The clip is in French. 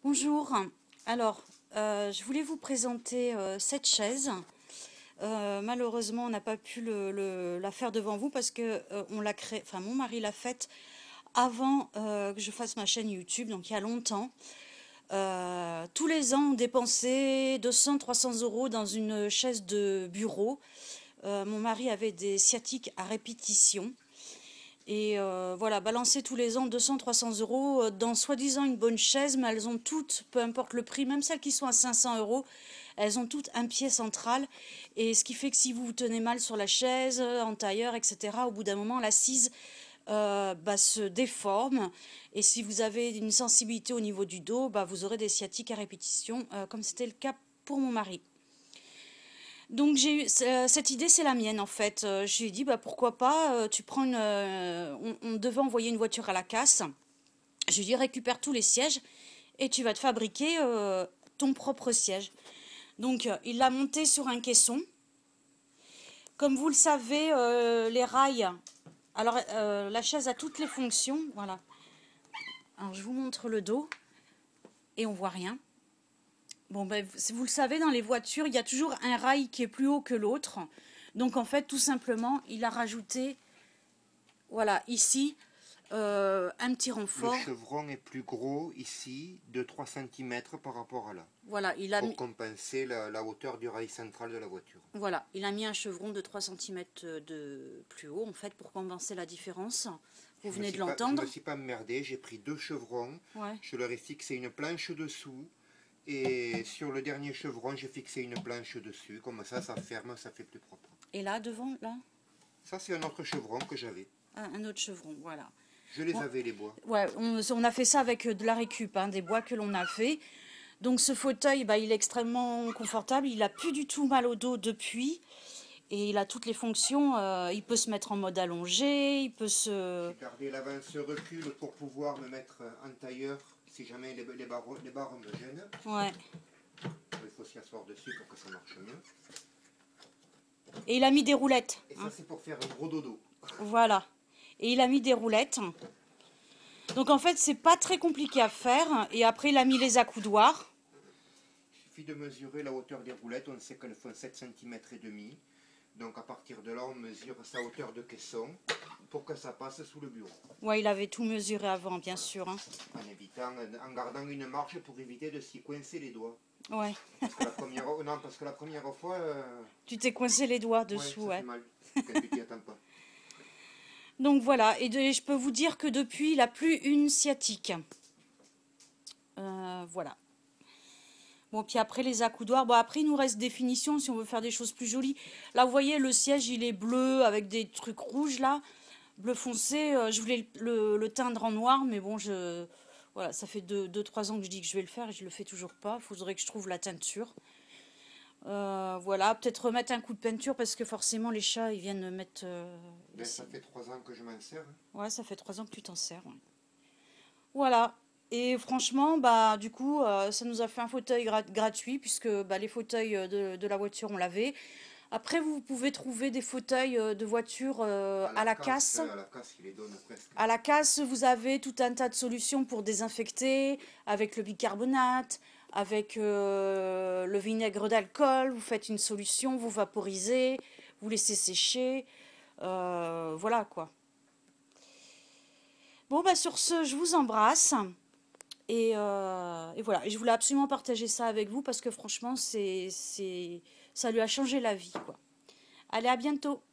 Bonjour, alors je voulais vous présenter cette chaise. Malheureusement on n'a pas pu la faire devant vous parce que on l'a créée, enfin mon mari l'a faite avant que je fasse ma chaîne YouTube, donc il y a longtemps. Tous les ans on dépensait 200-300 euros dans une chaise de bureau. Mon mari avait des sciatiques à répétition. Et voilà, balancer tous les ans 200-300 euros dans soi-disant une bonne chaise, mais elles ont toutes, peu importe le prix, même celles qui sont à 500 euros, elles ont toutes un pied central. Et ce qui fait que si vous vous tenez mal sur la chaise, en tailleur, etc., au bout d'un moment, l'assise se déforme. Et si vous avez une sensibilité au niveau du dos, vous aurez des sciatiques à répétition, comme c'était le cas pour mon mari. Donc j'ai eu cette idée, c'est la mienne en fait. Je lui ai dit pourquoi pas, tu prends on devait envoyer une voiture à la casse. Je lui ai dit récupère tous les sièges et tu vas te fabriquer ton propre siège. Donc il l'a monté sur un caisson. Comme vous le savez, les rails. Alors la chaise a toutes les fonctions, voilà. Alors je vous montre le dos et on voit rien. Bon, vous le savez, dans les voitures, il y a toujours un rail qui est plus haut que l'autre. Donc, en fait, tout simplement, il a rajouté, voilà, ici, un petit renfort. Le chevron est plus gros ici, de 3 cm par rapport à là. Voilà, il a pour compenser la hauteur du rail central de la voiture. Voilà, il a mis un chevron de 3 cm de plus haut, en fait, pour compenser la différence. Vous venez de l'entendre. Je ne me suis pas emmerdé, j'ai pris 2 chevrons, je leur ai fixé une planche dessous. Et sur le dernier chevron, j'ai fixé une planche dessus. Comme ça, ça ferme, ça fait plus propre. Et là, devant, là? Ça, c'est un autre chevron que j'avais. Ah, un autre chevron, voilà. Je les avais, les bois. Ouais, on a fait ça avec de la récup, des bois que l'on a fait. Donc ce fauteuil, il est extrêmement confortable. Il n'a plus du tout mal au dos depuis. Et il a toutes les fonctions. Il peut se mettre en mode allongé, il peut se... J'ai gardé l'avance-recul pour pouvoir me mettre en tailleur si jamais les barres me gênent. Ouais. Il faut s'y asseoir dessus pour que ça marche mieux. Et il a mis des roulettes. Et ça, c'est pour faire un gros dodo. Voilà. Et il a mis des roulettes. Donc en fait, c'est pas très compliqué à faire. Et après, il a mis les accoudoirs. Il suffit de mesurer la hauteur des roulettes. On sait qu'elles font 7 cm et demi. Donc à partir de là, on mesure sa hauteur de caisson pour que ça passe sous le bureau. Ouais, il avait tout mesuré avant, bien sûr. En gardant une marge pour éviter de s'y coincer les doigts. Ouais. Parce que la première fois... Tu t'es coincé les doigts dessous, ça fait mal quand tu t'y attends pas. Donc voilà, et je peux vous dire que depuis, il n'a plus une sciatique. Voilà. Bon, puis après les accoudoirs, après il nous reste des finitions si on veut faire des choses plus jolies. Là, vous voyez, le siège, il est bleu avec des trucs rouges là, bleu foncé. Je voulais le teindre en noir, mais bon, voilà, ça fait 2-3 ans que je dis que je vais le faire et je le fais toujours pas. Il faudrait que je trouve la teinture. Voilà, peut-être remettre un coup de peinture parce que forcément les chats ils viennent mettre... ça fait 3 ans que je m'en sers. Ouais, ça fait 3 ans que tu t'en sers. Ouais. Voilà. Et franchement, du coup, ça nous a fait un fauteuil gratuit puisque les fauteuils de la voiture, on l'avait. Après, vous pouvez trouver des fauteuils de voiture à la casse. À la casse, ils les donnent presque. À la casse, vous avez tout un tas de solutions pour désinfecter, avec le bicarbonate, avec le vinaigre d'alcool. Vous faites une solution, vous vaporisez, vous laissez sécher. Voilà quoi. Bon, sur ce, je vous embrasse. Et voilà, et je voulais absolument partager ça avec vous parce que franchement, ça lui a changé la vie, quoi. Allez, à bientôt.